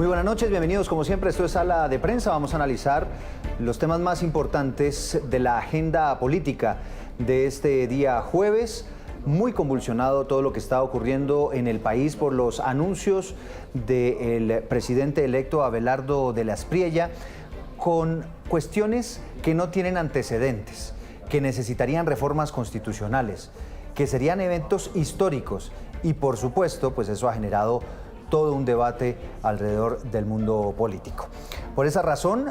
Muy buenas noches, bienvenidos como siempre, esto es Sala de Prensa. Vamos a analizar los temas más importantes de la agenda política de este día jueves. Muy convulsionado todo lo que está ocurriendo en el país por los anuncios del presidente electo Abelardo de la Espriella, con cuestiones que no tienen antecedentes, que necesitarían reformas constitucionales, que serían eventos históricos y por supuesto, pues eso ha generado todo un debate alrededor del mundo político. Por esa razón,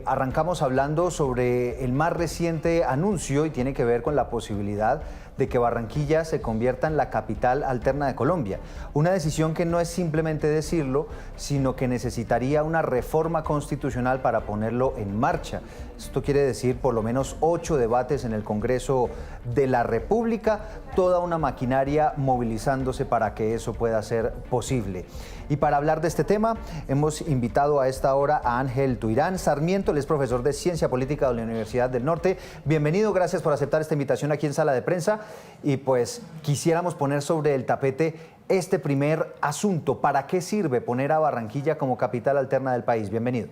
arrancamos hablando sobre el más reciente anuncio y tiene que ver con la posibilidad de que Barranquilla se convierta en la capital alterna de Colombia. Una decisión que no es simplemente decirlo, sino que necesitaría una reforma constitucional para ponerlo en marcha. Esto quiere decir por lo menos 8 debates en el Congreso de la República, toda una maquinaria movilizándose para que eso pueda ser posible. Y para hablar de este tema, hemos invitado a esta hora a Ángel Tuirán Sarmiento, él es profesor de Ciencia Política de la Universidad del Norte. Bienvenido, gracias por aceptar esta invitación aquí en Sala de Prensa. Y pues quisiéramos poner sobre el tapete este primer asunto. ¿Para qué sirve poner a Barranquilla como capital alterna del país? Bienvenido.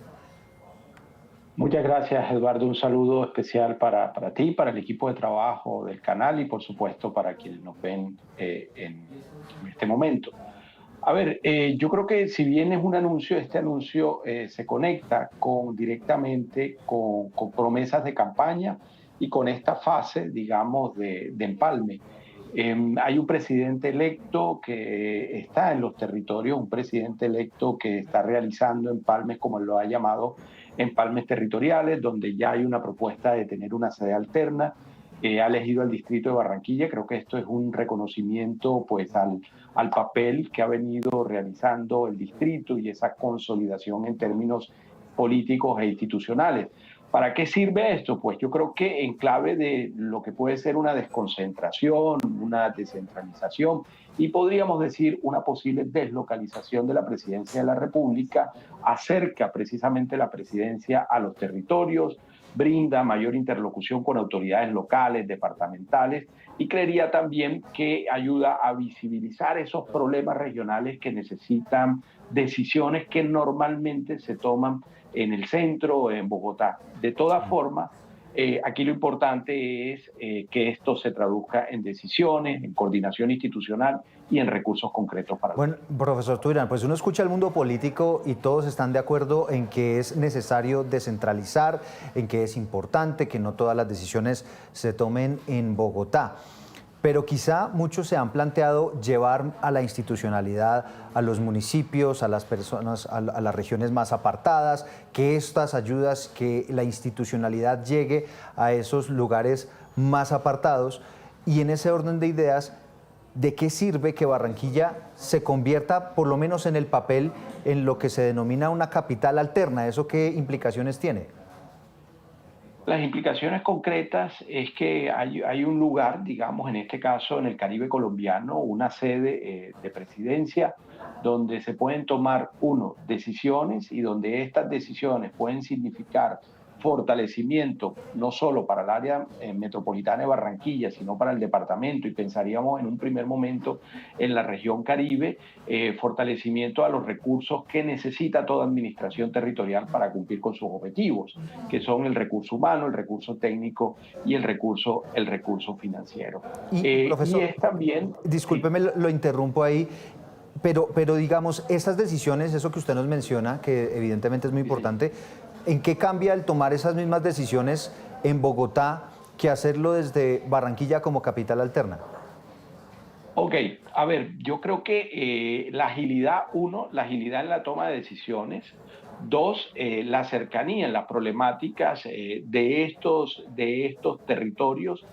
Muchas gracias, Eduardo. Un saludo especial para ti, para el equipo de trabajo del canal y, por supuesto, para quienes nos ven en este momento. A ver, yo creo que si bien es un anuncio, este anuncio se conecta directamente con promesas de campaña y con esta fase, digamos, de empalme. Hay un presidente electo que está en los territorios, un presidente electo que está realizando empalmes, como él lo ha llamado, empalmes territoriales, donde ya hay una propuesta de tener una sede alterna. Ha elegido al distrito de Barranquilla. Creo que esto es un reconocimiento pues al papel que ha venido realizando el distrito y esa consolidación en términos políticos e institucionales. ¿Para qué sirve esto? Pues yo creo que en clave de lo que puede ser una desconcentración, una descentralización y podríamos decir una posible deslocalización de la presidencia de la República, acerca precisamente la presidencia a los territorios, brinda mayor interlocución con autoridades locales, departamentales y creería también que ayuda a visibilizar esos problemas regionales que necesitan decisiones que normalmente se toman en el centro o en Bogotá. De todas formas, aquí lo importante es que esto se traduzca en decisiones, en coordinación institucional y en recursos concretos para Bueno, profesor Tuirán, pues uno escucha al mundo político y todos están de acuerdo en que es necesario descentralizar, en que es importante que no todas las decisiones se tomen en Bogotá. Pero quizá muchos se han planteado llevar a la institucionalidad a los municipios, a las personas, a las regiones más apartadas, que estas ayudas, que la institucionalidad llegue a esos lugares más apartados. Y en ese orden de ideas, ¿de qué sirve que Barranquilla se convierta, por lo menos en el papel, en lo que se denomina una capital alterna? ¿Eso qué implicaciones tiene? Las implicaciones concretas es que hay un lugar, digamos, en este caso en el Caribe colombiano, una sede de presidencia donde se pueden tomar, decisiones y donde estas decisiones pueden significar fortalecimiento no solo para el área metropolitana de Barranquilla, sino para el departamento y pensaríamos en un primer momento en la región Caribe, fortalecimiento a los recursos que necesita toda administración territorial para cumplir con sus objetivos, que son el recurso humano, el recurso técnico y el recurso financiero. Profesor, y es también... discúlpeme, lo interrumpo ahí. Pero digamos, estas decisiones, eso que usted nos menciona, que evidentemente es muy importante, ¿en qué cambia el tomar esas mismas decisiones en Bogotá que hacerlo desde Barranquilla como capital alterna? Ok, a ver, yo creo que la agilidad, la agilidad en la toma de decisiones. Dos, la cercanía en las problemáticas de estos territorios.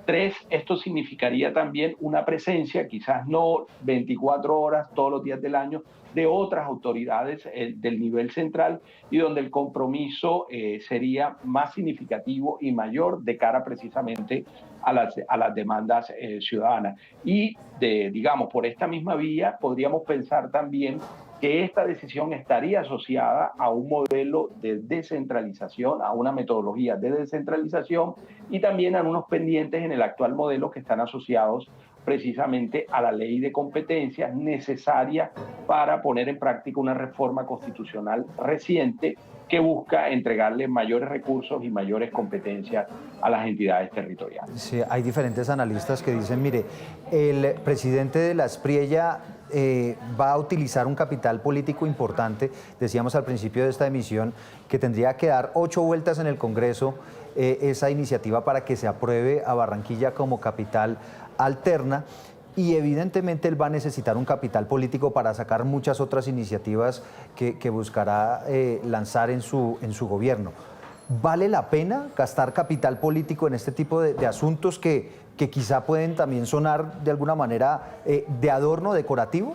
Tres, esto significaría también una presencia, quizás no 24 horas todos los días del año, de otras autoridades del nivel central y donde el compromiso sería más significativo y mayor de cara precisamente a las demandas ciudadanas. Y, digamos, por esta misma vía podríamos pensar también que esta decisión estaría asociada a un modelo de descentralización, a una metodología de descentralización y también a unos pendientes en el actual modelo que están asociados precisamente a la ley de competencias necesaria para poner en práctica una reforma constitucional reciente que busca entregarle mayores recursos y mayores competencias a las entidades territoriales. Sí, hay diferentes analistas que dicen, mire, el presidente de la Aspriella va a utilizar un capital político importante. Decíamos al principio de esta emisión que tendría que dar 8 vueltas en el Congreso esa iniciativa para que se apruebe a Barranquilla como capital alterna. Y evidentemente él va a necesitar un capital político para sacar muchas otras iniciativas que buscará lanzar en su gobierno. ¿Vale la pena gastar capital político en este tipo de asuntos que quizá pueden también sonar de alguna manera de adorno decorativo?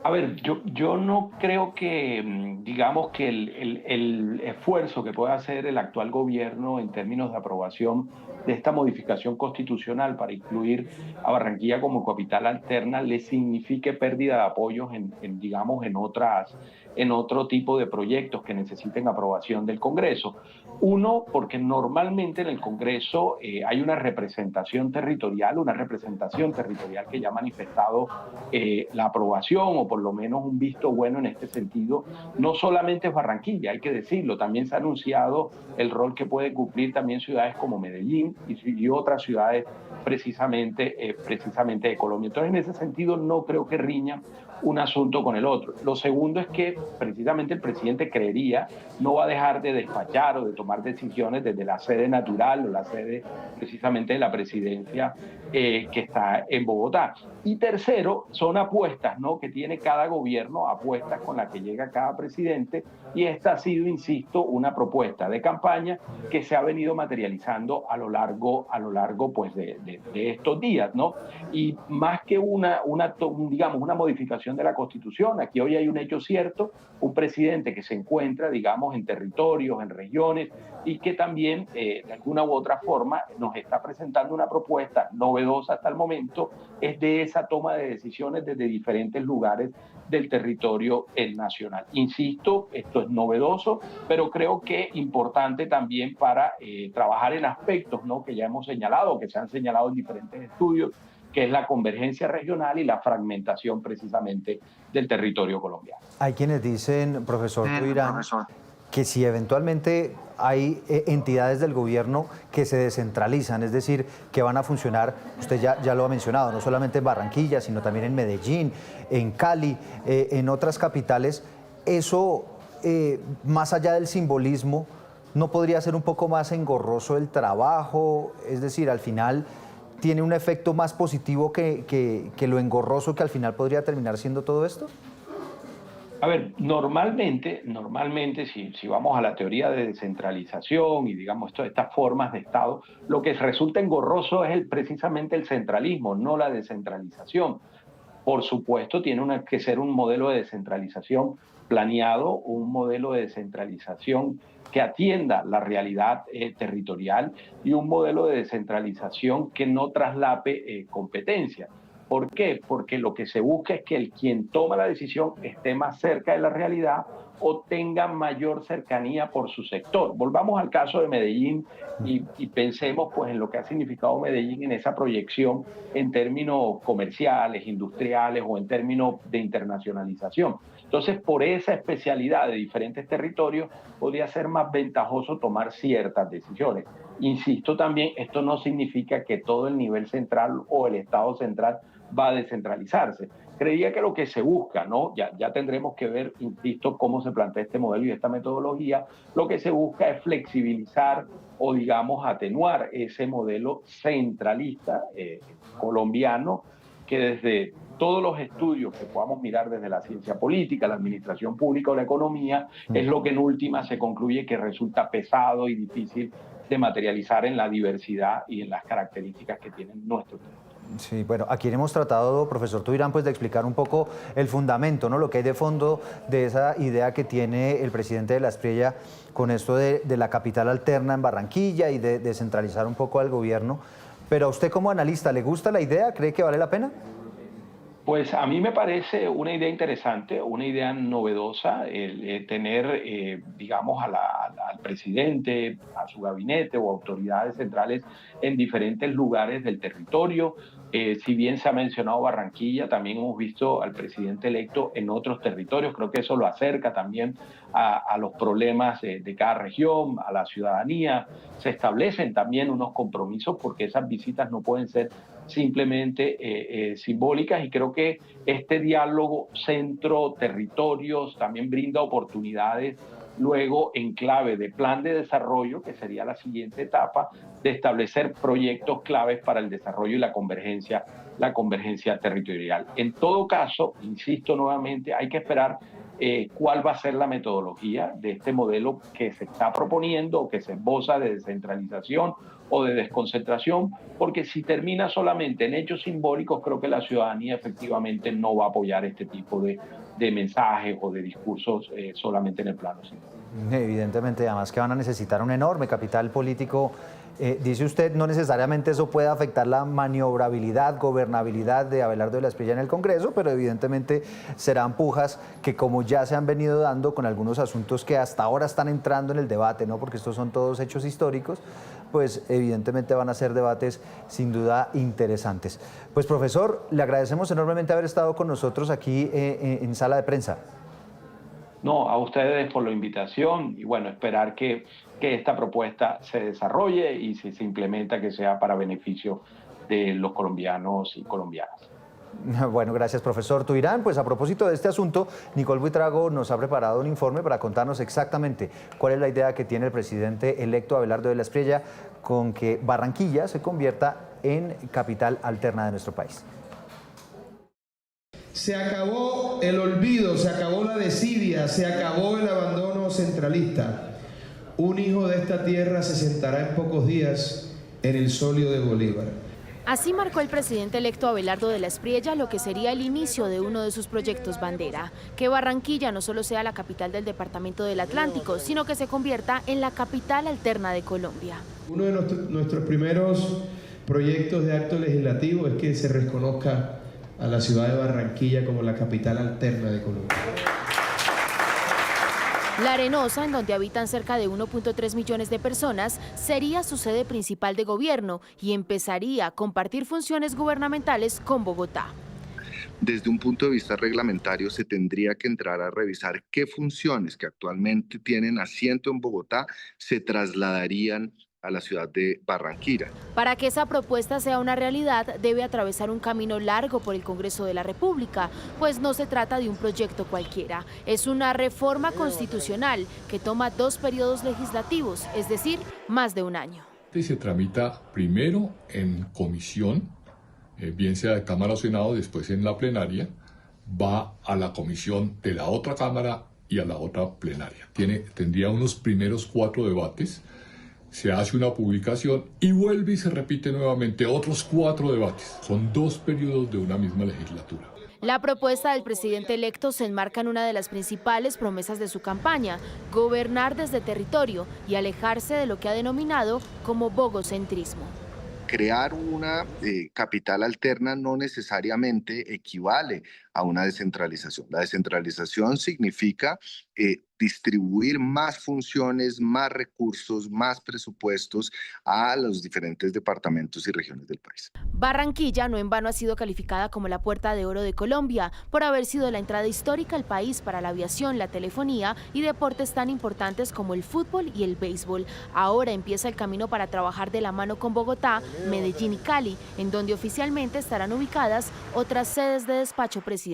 A ver, yo no creo que, digamos, que el esfuerzo que pueda hacer el actual gobierno en términos de aprobación de esta modificación constitucional para incluir a Barranquilla como capital alterna le signifique pérdida de apoyos digamos, en otro tipo de proyectos que necesiten aprobación del Congreso. Uno, porque normalmente en el Congreso hay una representación territorial que ya ha manifestado la aprobación o por lo menos un visto bueno en este sentido. No solamente es Barranquilla, hay que decirlo, también se ha anunciado el rol que pueden cumplir también ciudades como Medellín y otras ciudades precisamente de Colombia. Entonces, en ese sentido, no creo que riña un asunto con el otro. Lo segundo es que precisamente el presidente creería no va a dejar de despachar o de tomar decisiones desde la sede natural o la sede precisamente de la presidencia que está en Bogotá. Y tercero, son apuestas, ¿no?, que tiene cada gobierno, apuestas con las que llega cada presidente, y esta ha sido, insisto, una propuesta de campaña que se ha venido materializando a lo largo pues, de estos días, ¿no? Y más que digamos, una modificación de la Constitución, aquí hoy hay un hecho cierto, un presidente que se encuentra, digamos, en territorios, en regiones, y que también, de alguna u otra forma, nos está presentando una propuesta novedosa hasta el momento, es de esa toma de decisiones desde diferentes lugares del territorio nacional. Insisto, esto es novedoso, pero creo que importante también para trabajar en aspectos, ¿no?, que ya hemos señalado, que se han señalado en diferentes estudios, que es la convergencia regional y la fragmentación precisamente del territorio colombiano. Hay quienes dicen, profesor Tuirán, que si eventualmente hay entidades del gobierno que se descentralizan, es decir, que van a funcionar, usted ya lo ha mencionado, no solamente en Barranquilla, sino también en Medellín, en Cali, en otras capitales, eso, más allá del simbolismo, ¿no podría ser un poco más engorroso el trabajo? Es decir, al final tiene un efecto más positivo que lo engorroso que al final podría terminar siendo todo esto. A ver, normalmente si vamos a la teoría de descentralización y digamos estas formas de Estado, lo que resulta engorroso es precisamente el centralismo, no la descentralización. Por supuesto, tiene que ser un modelo de descentralización planeado, un modelo de descentralización que atienda la realidad territorial y un modelo de descentralización que no traslape competencias. ¿Por qué? Porque lo que se busca es que quien toma la decisión esté más cerca de la realidad o tenga mayor cercanía por su sector. Volvamos al caso de Medellín y pensemos pues, en lo que ha significado Medellín en esa proyección en términos comerciales, industriales o en términos de internacionalización. Entonces, por esa especialidad de diferentes territorios, podría ser más ventajoso tomar ciertas decisiones. Insisto también, esto no significa que todo el nivel central o el Estado central va a descentralizarse. Creía que lo que se busca, ¿no? Ya tendremos que ver, insisto, cómo se plantea este modelo y esta metodología. Lo que se busca es flexibilizar o, digamos, atenuar ese modelo centralista colombiano que desde todos los estudios que podamos mirar desde la ciencia política, la administración pública o la economía, es lo que en última se concluye que resulta pesado y difícil de materializar en la diversidad y en las características que tienen nuestros territorios. Sí, bueno, aquí hemos tratado, profesor Tuirán, pues de explicar un poco el fundamento, ¿no? Lo que hay de fondo de esa idea que tiene el presidente de la Aspriella con esto de la capital alterna en Barranquilla y de descentralizar un poco al gobierno. Pero a usted como analista, ¿le gusta la idea? ¿Cree que vale la pena? Pues a mí me parece una idea interesante, una idea novedosa, tener, digamos, al presidente, a su gabinete o autoridades centrales en diferentes lugares del territorio. Si bien se ha mencionado Barranquilla, también hemos visto al presidente electo en otros territorios. Creo que eso lo acerca también a los problemas de cada región, a la ciudadanía. Se establecen también unos compromisos porque esas visitas no pueden ser simplemente simbólicas, y creo que este diálogo centro-territorios también brinda oportunidades luego en clave de plan de desarrollo, que sería la siguiente etapa, de establecer proyectos claves para el desarrollo y la convergencia territorial. En todo caso, insisto nuevamente, hay que esperar cuál va a ser la metodología de este modelo que se está proponiendo o que se esboza de descentralización o de desconcentración, porque si termina solamente en hechos simbólicos, creo que la ciudadanía efectivamente no va a apoyar este tipo de mensajes o de discursos solamente en el plano simbólico. Evidentemente, además que van a necesitar un enorme capital político. Dice usted, no necesariamente eso puede afectar la maniobrabilidad, gobernabilidad de Abelardo de la Espriella en el Congreso, pero evidentemente serán pujas que, como ya se han venido dando con algunos asuntos que hasta ahora están entrando en el debate, ¿no? Porque estos son todos hechos históricos, pues evidentemente van a ser debates sin duda interesantes. Pues profesor, le agradecemos enormemente haber estado con nosotros aquí en Sala de Prensa. No, a ustedes por la invitación, y bueno, esperar que esta propuesta se desarrolle y si se implementa, que sea para beneficio de los colombianos y colombianas. Bueno, gracias, profesor Tuirán. Pues a propósito de este asunto, Nicole Buitrago nos ha preparado un informe para contarnos exactamente cuál es la idea que tiene el presidente electo Abelardo de la Espriella con que Barranquilla se convierta en capital alterna de nuestro país. Se acabó el olvido, se acabó la desidia, se acabó el abandono centralista. Un hijo de esta tierra se sentará en pocos días en el solio de Bolívar. Así marcó el presidente electo Abelardo de la Espriella lo que sería el inicio de uno de sus proyectos bandera, que Barranquilla no solo sea la capital del departamento del Atlántico, sino que se convierta en la capital alterna de Colombia. Uno de nuestros primeros proyectos de acto legislativo es que se reconozca a la ciudad de Barranquilla como la capital alterna de Colombia. La Arenosa, en donde habitan cerca de 1.3 millones de personas, sería su sede principal de gobierno y empezaría a compartir funciones gubernamentales con Bogotá. Desde un punto de vista reglamentario se tendría que entrar a revisar qué funciones que actualmente tienen asiento en Bogotá se trasladarían a la ciudad de Barranquilla. Para que esa propuesta sea una realidad, debe atravesar un camino largo por el Congreso de la República, pues no se trata de un proyecto cualquiera. Es una reforma constitucional que toma 2 periodos legislativos, es decir, más de un año. Se tramita primero en comisión, bien sea de Cámara o Senado, después en la plenaria, va a la comisión de la otra Cámara y a la otra plenaria. Tendría unos primeros 4 debates. Se hace una publicación y vuelve y se repite nuevamente otros 4 debates. Son 2 periodos de una misma legislatura. La propuesta del presidente electo se enmarca en una de las principales promesas de su campaña: gobernar desde territorio y alejarse de lo que ha denominado como bogocentrismo. Crear una capital alterna no necesariamente equivale a una descentralización. La descentralización significa distribuir más funciones, más recursos, más presupuestos a los diferentes departamentos y regiones del país. Barranquilla no en vano ha sido calificada como la puerta de oro de Colombia por haber sido la entrada histórica al país para la aviación, la telefonía y deportes tan importantes como el fútbol y el béisbol. Ahora empieza el camino para trabajar de la mano con Bogotá, Medellín y Cali, en donde oficialmente estarán ubicadas otras sedes de despacho presidencial.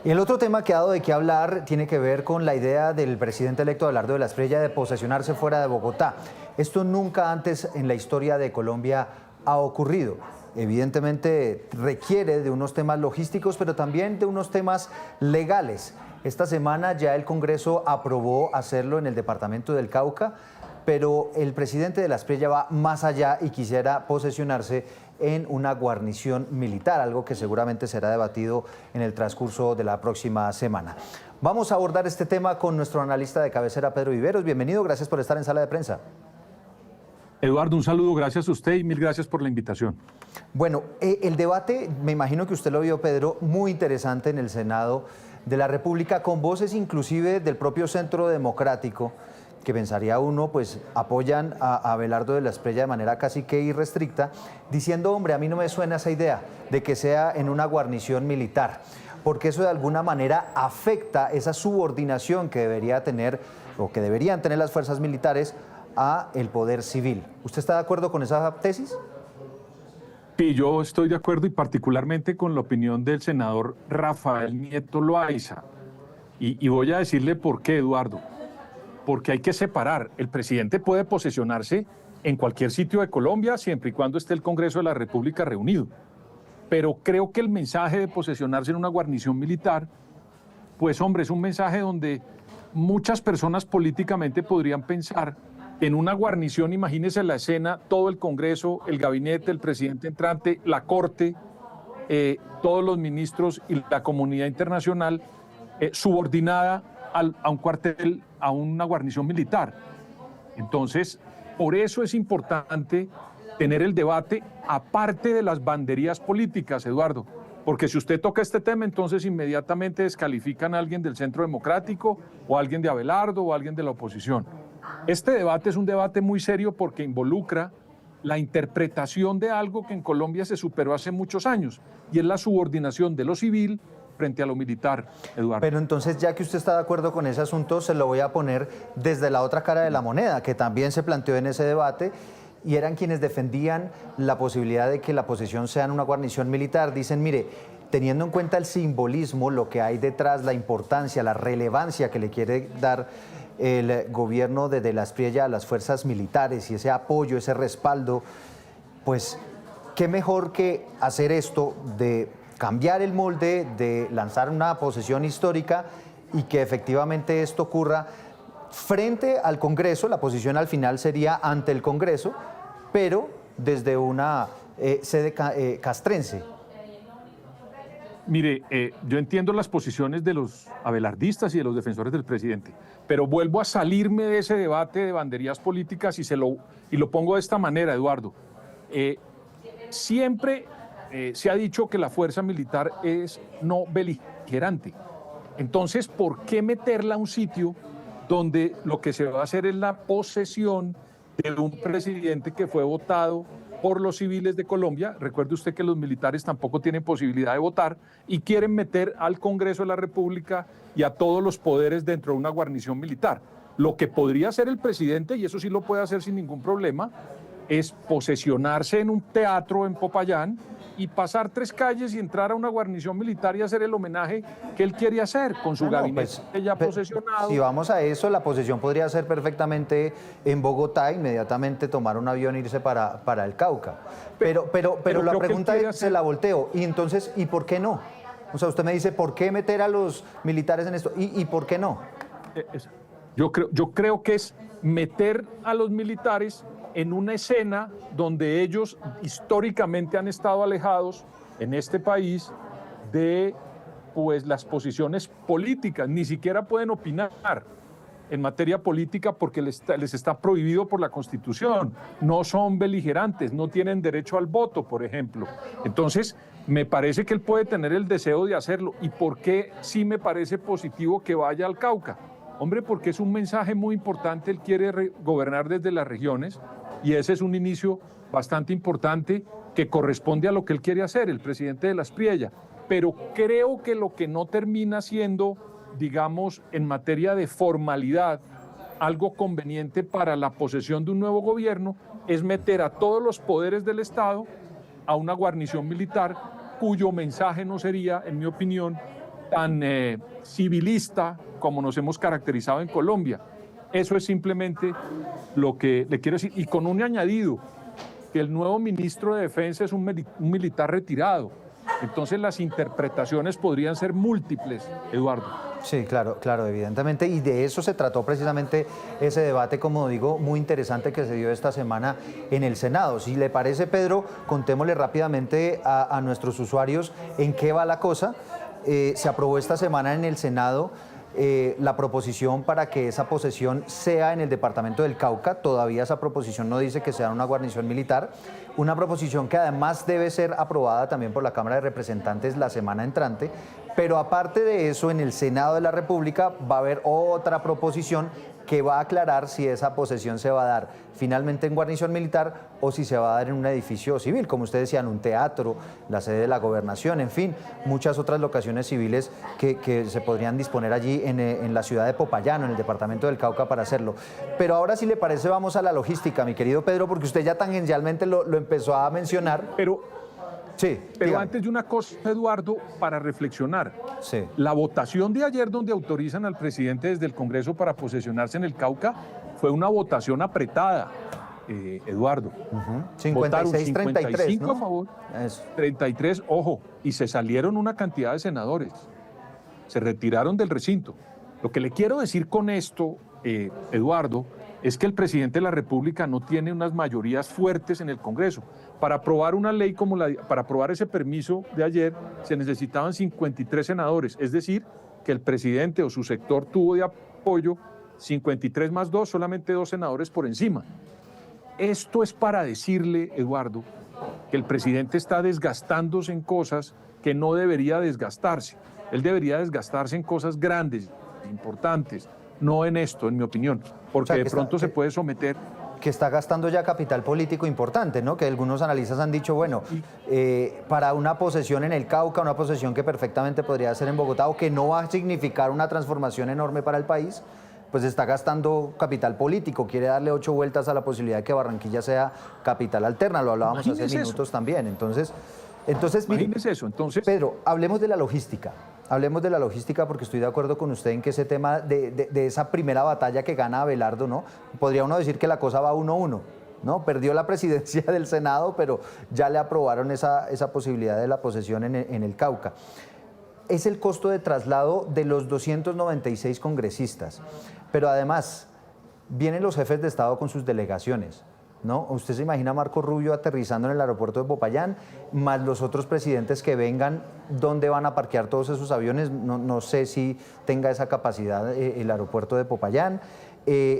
Y el otro tema que ha dado de qué hablar tiene que ver con la idea del presidente electo Abelardo de la Espriella de posesionarse fuera de Bogotá. Esto nunca antes en la historia de Colombia ha ocurrido. Evidentemente requiere de unos temas logísticos, pero también de unos temas legales. Esta semana ya el Congreso aprobó hacerlo en el departamento del Cauca, pero el presidente de la Espriella va más allá y quisiera posesionarse en una guarnición militar, algo que seguramente será debatido en el transcurso de la próxima semana. Vamos a abordar este tema con nuestro analista de cabecera, Pedro Viveros. Bienvenido, gracias por estar en Sala de Prensa. Eduardo, un saludo, gracias a usted y mil gracias por la invitación. Bueno, el debate, me imagino que usted lo vio, Pedro, muy interesante en el Senado de la República, con voces inclusive del propio Centro Democrático, que pensaría uno, pues apoyan a Abelardo de la Espriella de manera casi que irrestricta, diciendo, hombre, a mí no me suena esa idea de que sea en una guarnición militar, porque eso de alguna manera afecta esa subordinación que debería tener o que deberían tener las fuerzas militares a el poder civil. ¿Usted está de acuerdo con esa tesis? Sí, yo estoy de acuerdo y particularmente con la opinión del senador Rafael Nieto Loaiza. Y voy a decirle por qué, Eduardo. Porque hay que separar. El presidente puede posesionarse en cualquier sitio de Colombia siempre y cuando esté el Congreso de la República reunido. Pero creo que el mensaje de posesionarse en una guarnición militar, pues hombre, es un mensaje donde muchas personas políticamente podrían pensar en una guarnición, imagínese la escena, todo el Congreso, el gabinete, el presidente entrante, la Corte, todos los ministros y la comunidad internacional subordinada a un cuartel, a una guarnición militar. Entonces, por eso es importante tener el debate aparte de las banderías políticas, Eduardo, porque si usted toca este tema, entonces inmediatamente descalifican a alguien del Centro Democrático o a alguien de Abelardo o a alguien de la oposición. Este debate es un debate muy serio porque involucra la interpretación de algo que en Colombia se superó hace muchos años, y es la subordinación de lo civil frente a lo militar, Eduardo. Pero entonces, ya que usted está de acuerdo con ese asunto, se lo voy a poner desde la otra cara de la moneda, que también se planteó en ese debate, y eran quienes defendían la posibilidad de que la posesión sea en una guarnición militar. Dicen, mire, teniendo en cuenta el simbolismo, lo que hay detrás, la importancia, la relevancia que le quiere dar el gobierno de la Espriella a las fuerzas militares y ese apoyo, ese respaldo, pues qué mejor que hacer esto de cambiar el molde, de lanzar una posesión histórica y que efectivamente esto ocurra frente al Congreso. La posición al final sería ante el Congreso, pero desde una sede castrense. Mire, yo entiendo las posiciones de los abelardistas y de los defensores del presidente, pero vuelvo a salirme de ese debate de banderías políticas y lo pongo de esta manera, Eduardo. Siempre se ha dicho que la fuerza militar es no beligerante. Entonces, ¿por qué meterla a un sitio donde lo que se va a hacer es la posesión de un presidente que fue votado por los civiles de Colombia? Recuerde usted que los militares tampoco tienen posibilidad de votar y quieren meter al Congreso de la República y a todos los poderes dentro de una guarnición militar. Lo que podría hacer el presidente, y eso sí lo puede hacer sin ningún problema, es posesionarse en un teatro en Popayán y pasar 3 calles y entrar a una guarnición militar y hacer el homenaje que él quiere hacer con su gabinete ya posesionado. Si vamos a eso, la posesión podría ser perfectamente en Bogotá, inmediatamente tomar un avión e irse para el Cauca. Pero la pregunta se la volteo. Y entonces, ¿y por qué no? O sea, usted me dice, ¿por qué meter a los militares en esto? ¿Y por qué no? Yo creo que es meter a los militares en una escena donde ellos históricamente han estado alejados en este país de pues, las posiciones políticas. Ni siquiera pueden opinar en materia política porque les está prohibido por la Constitución. No son beligerantes, no tienen derecho al voto, por ejemplo. Entonces, me parece que él puede tener el deseo de hacerlo. ¿Y por qué sí me parece positivo que vaya al Cauca? Hombre, porque es un mensaje muy importante. Él quiere gobernar desde las regiones y ese es un inicio bastante importante que corresponde a lo que él quiere hacer, el presidente de la Espriella. Pero creo que lo que no termina siendo, digamos, en materia de formalidad, algo conveniente para la posesión de un nuevo gobierno es meter a todos los poderes del Estado a una guarnición militar cuyo mensaje no sería, en mi opinión, tan civilista como nos hemos caracterizado en Colombia. Eso es simplemente lo que le quiero decir. Y con un añadido, que el nuevo ministro de Defensa es un militar retirado. Entonces las interpretaciones podrían ser múltiples, Eduardo. Sí, claro, evidentemente. Y de eso se trató precisamente ese debate, como digo, muy interesante que se dio esta semana en el Senado. Si le parece, Pedro, contémosle rápidamente a nuestros usuarios en qué va la cosa. Se aprobó esta semana en el Senado la proposición para que esa posesión sea en el departamento del Cauca. Todavía esa proposición no dice que sea una guarnición militar. Una proposición que además debe ser aprobada también por la Cámara de Representantes la semana entrante. Pero aparte de eso, en el Senado de la República va a haber otra proposición que va a aclarar si esa posesión se va a dar finalmente en guarnición militar o si se va a dar en un edificio civil, como ustedes decían, un teatro, la sede de la gobernación, en fin, muchas otras locaciones civiles que se podrían disponer allí en la ciudad de Popayán, en el departamento del Cauca, para hacerlo. Pero ahora, si le parece, vamos a la logística, mi querido Pedro, porque usted ya tangencialmente lo empezó a mencionar. Pero dígame. antes de una cosa, Eduardo, para reflexionar. Sí. La votación de ayer donde autorizan al presidente desde el Congreso para posesionarse en el Cauca fue una votación apretada, Eduardo. 56-33, ¿no? a favor, 33, ojo, y se salieron una cantidad de senadores. Se retiraron del recinto. Lo que le quiero decir con esto, Eduardo, es que el presidente de la República no tiene unas mayorías fuertes en el Congreso. Para aprobar una ley para aprobar ese permiso de ayer, se necesitaban 53 senadores, es decir, que el presidente o su sector tuvo de apoyo 53 más 2, solamente 2 senadores por encima. Esto es para decirle, Eduardo, que el presidente está desgastándose en cosas que no debería desgastarse. Él debería desgastarse en cosas grandes, importantes, no en esto, en mi opinión, porque de pronto se puede someter. Que está gastando ya capital político importante, ¿no? Que algunos analistas han dicho, bueno, para una posesión en el Cauca, una posesión que perfectamente podría ser en Bogotá o que no va a significar una transformación enorme para el país, pues está gastando capital político, quiere darle 8 vueltas a la posibilidad de que Barranquilla sea capital alterna, lo hablábamos hace minutos también. Entonces imagínese eso. Entonces, Pedro, hablemos de la logística. Hablemos de la logística, porque estoy de acuerdo con usted en que ese tema de esa primera batalla que gana Abelardo, ¿no? Podría uno decir que la cosa va 1-1, ¿no? Perdió la presidencia del Senado, pero ya le aprobaron esa posibilidad de la posesión en el Cauca. Es el costo de traslado de los 296 congresistas, pero además vienen los jefes de Estado con sus delegaciones, ¿no? Usted se imagina a Marco Rubio aterrizando en el aeropuerto de Popayán, más los otros presidentes que vengan, ¿dónde van a parquear todos esos aviones? No sé si tenga esa capacidad el aeropuerto de Popayán.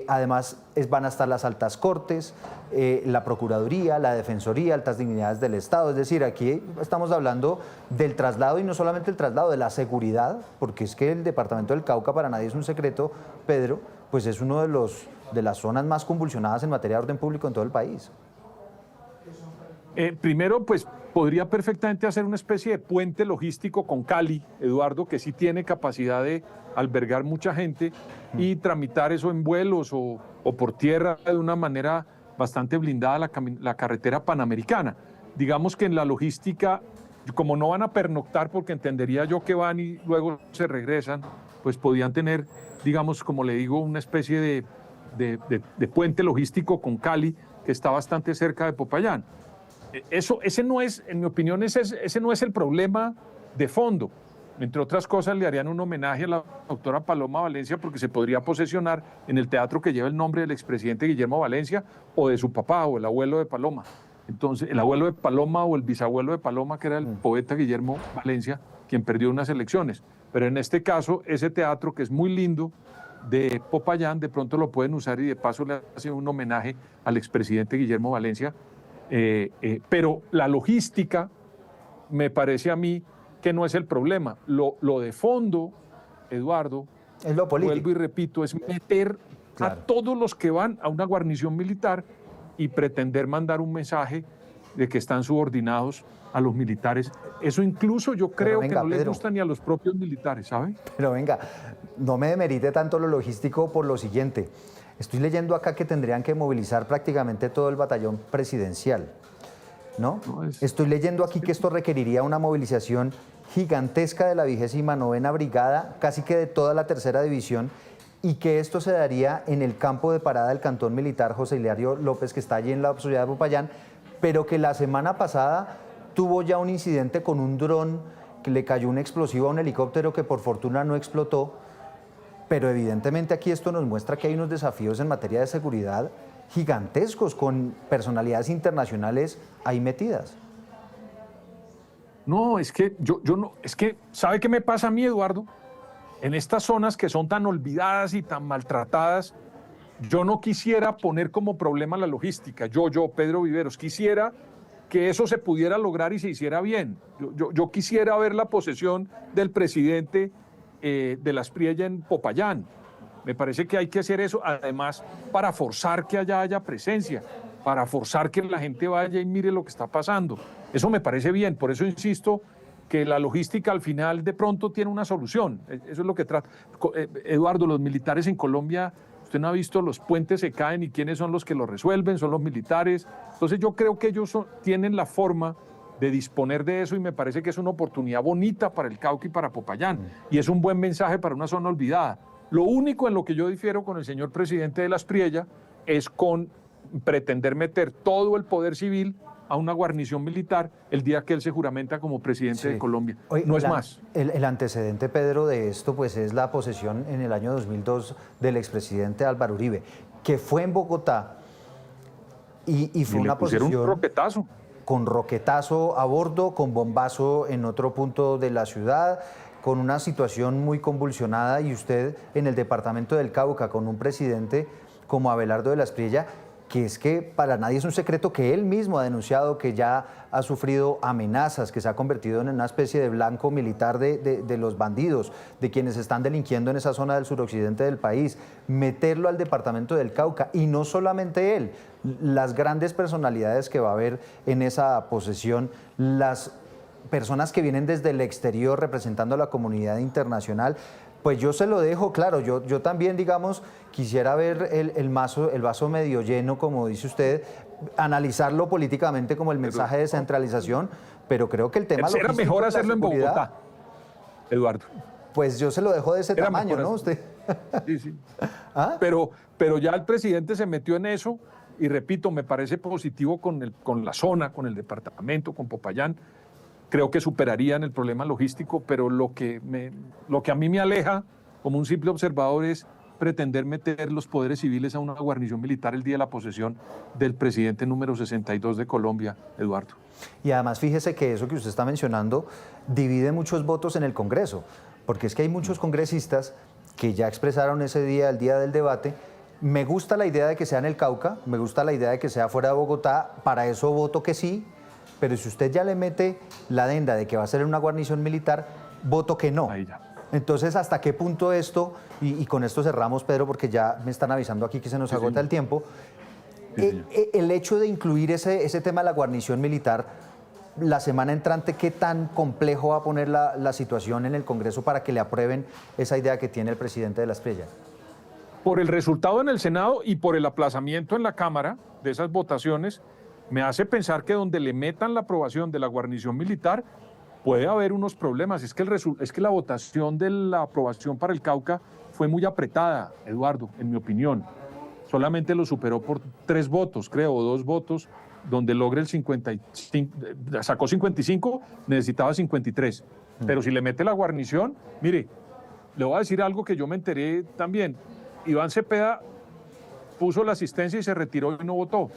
Además, van a estar las altas cortes, la Procuraduría, la Defensoría, altas dignidades del Estado. Es decir, aquí estamos hablando del traslado y no solamente el traslado, de la seguridad, porque es que el departamento del Cauca, para nadie es un secreto, Pedro, pues es uno de las zonas más convulsionadas en materia de orden público en todo el país. Primero, pues podría perfectamente hacer una especie de puente logístico con Cali, Eduardo, que sí tiene capacidad de albergar mucha gente y tramitar eso en vuelos o por tierra de una manera bastante blindada la carretera panamericana. Digamos que en la logística, como no van a pernoctar, porque entendería yo que van y luego se regresan, pues podían tener, digamos, como le digo, una especie de puente logístico con Cali, que está bastante cerca de Popayán. Ese no es, en mi opinión, ese no es el problema de fondo. Entre otras cosas, le harían un homenaje a la doctora Paloma Valencia porque se podría posesionar en el teatro que lleva el nombre del expresidente Guillermo Valencia o de su papá o el abuelo de Paloma. Entonces, el abuelo de Paloma o el bisabuelo de Paloma, que era el poeta Guillermo Valencia, quien perdió unas elecciones. Pero en este caso, ese teatro, que es muy lindo, de Popayán, de pronto lo pueden usar y de paso le hacen un homenaje al expresidente Guillermo Valencia. Pero la logística, me parece a mí, que no es el problema. Lo de fondo, Eduardo, es lo político. Vuelvo y repito, es meter a todos los que van a una guarnición militar y pretender mandar un mensaje de que están subordinados a los militares. Eso incluso yo creo que no les gusta ni a los propios militares, ¿sabe? Pero venga, no me demerite tanto lo logístico por lo siguiente. Estoy leyendo acá que tendrían que movilizar prácticamente todo el batallón presidencial, ¿no? Estoy leyendo aquí que esto requeriría una movilización gigantesca de la 29ª Brigada, casi que de toda la 3ª División, y que esto se daría en el campo de parada del Cantón Militar José Hilario López, que está allí en la ciudad de Popayán, pero que la semana pasada tuvo ya un incidente con un dron, que le cayó un explosivo a un helicóptero que por fortuna no explotó. Pero evidentemente aquí esto nos muestra que hay unos desafíos en materia de seguridad gigantescos, con personalidades internacionales ahí metidas. No, es que yo no, es que, ¿sabe qué me pasa a mí, Eduardo? En estas zonas que son tan olvidadas y tan maltratadas, yo no quisiera poner como problema la logística. Yo, Pedro Viveros, quisiera que eso se pudiera lograr y se hiciera bien. Yo quisiera ver la posesión del presidente de las Priella en Popayán. Me parece que hay que hacer eso, además, para forzar que allá haya presencia, para forzar que la gente vaya y mire lo que está pasando. Eso me parece bien, por eso insisto que la logística al final de pronto tiene una solución. Eso es lo que trata. Eduardo, los militares en Colombia, usted no ha visto, los puentes se caen y quiénes son los que lo resuelven, son los militares. Entonces yo creo que ellos tienen la forma de disponer de eso y me parece que es una oportunidad bonita para el Cauca y para Popayán. Y es un buen mensaje para una zona olvidada. Lo único en lo que yo difiero con el señor presidente de la Espriella es con pretender meter todo el poder civil a una guarnición militar el día que él se juramenta como presidente de Colombia. No es más. El antecedente, Pedro, de esto pues es la posesión en el año 2002 del expresidente Álvaro Uribe, que fue en Bogotá y fue una posesión un roquetazo. Con roquetazo a bordo, con bombazo en otro punto de la ciudad, con una situación muy convulsionada, y usted en el departamento del Cauca con un presidente como Abelardo de la Espriella, que es que para nadie es un secreto que él mismo ha denunciado que ya ha sufrido amenazas, que se ha convertido en una especie de blanco militar de los bandidos, de quienes están delinquiendo en esa zona del suroccidente del país. Meterlo al departamento del Cauca, y no solamente él, las grandes personalidades que va a haber en esa posesión, las personas que vienen desde el exterior representando a la comunidad internacional. Pues yo se lo dejo claro, yo también, digamos, quisiera ver el vaso medio lleno, como dice usted, analizarlo políticamente como el mensaje de centralización, pero creo que el tema... Era mejor hacerlo en Bogotá, Eduardo. Pues yo se lo dejo de ese tamaño, ¿no? Usted. Sí, sí. ¿Ah? Pero ya el presidente se metió en eso, y repito, me parece positivo con la zona, con el departamento, con Popayán. Creo que superarían el problema logístico, pero lo que a mí me aleja como un simple observador es pretender meter los poderes civiles a una guarnición militar el día de la posesión del presidente número 62 de Colombia, Eduardo. Y además fíjese que eso que usted está mencionando divide muchos votos en el Congreso, porque es que hay muchos congresistas que ya expresaron ese día, el día del debate: me gusta la idea de que sea en el Cauca, me gusta la idea de que sea fuera de Bogotá, para eso voto que sí. Pero si usted ya le mete la adenda de que va a ser una guarnición militar, voto que no. Ahí ya. Entonces, ¿hasta qué punto esto, y con esto cerramos, Pedro, porque ya me están avisando aquí que se nos agota el tiempo, el hecho de incluir ese tema de la guarnición militar la semana entrante, ¿qué tan complejo va a poner la situación en el Congreso para que le aprueben esa idea que tiene el presidente de la Espriella? Por el resultado en el Senado y por el aplazamiento en la Cámara de esas votaciones, me hace pensar que donde le metan la aprobación de la guarnición militar puede haber unos problemas. Es que la votación de la aprobación para el Cauca fue muy apretada, Eduardo, en mi opinión. Solamente lo superó por 3 votos, creo, o 2 votos, donde logra el 55, sacó 55, necesitaba 53. Pero si le mete la guarnición, mire, le voy a decir algo que yo me enteré también. Iván Cepeda puso la asistencia y se retiró y no votó.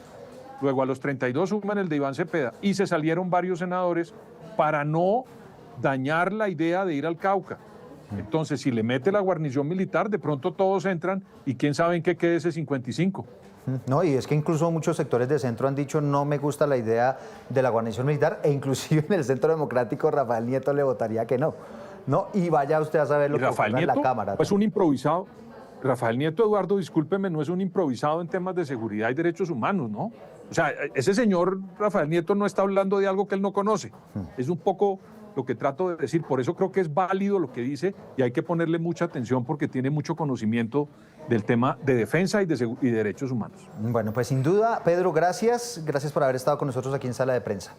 Luego a los 32 suman el de Iván Cepeda y se salieron varios senadores para no dañar la idea de ir al Cauca. Entonces, si le mete la guarnición militar, de pronto todos entran y quién sabe en qué quede ese 55. No, y es que incluso muchos sectores de centro han dicho no me gusta la idea de la guarnición militar, e inclusive en el Centro Democrático Rafael Nieto le votaría que no. Y vaya usted a saber lo que ocurre en la Cámara. Pues un improvisado. Rafael Nieto, Eduardo, discúlpeme, no es un improvisado en temas de seguridad y derechos humanos, ¿no? O sea, ese señor Rafael Nieto no está hablando de algo que él no conoce. Es un poco lo que trato de decir. Por eso creo que es válido lo que dice y hay que ponerle mucha atención porque tiene mucho conocimiento del tema de defensa y de derechos humanos. Bueno, pues sin duda, Pedro, gracias. Gracias por haber estado con nosotros aquí en Sala de Prensa.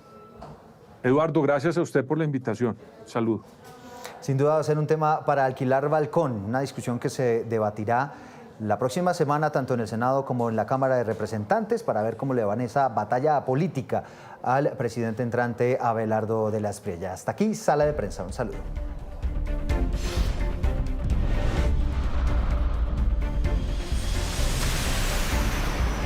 Eduardo, gracias a usted por la invitación. Saludos. Sin duda va a ser un tema para alquilar balcón, una discusión que se debatirá la próxima semana tanto en el Senado como en la Cámara de Representantes para ver cómo le va en esa batalla política al presidente entrante Abelardo de la Espriella. Hasta aquí, Sala de Prensa. Un saludo.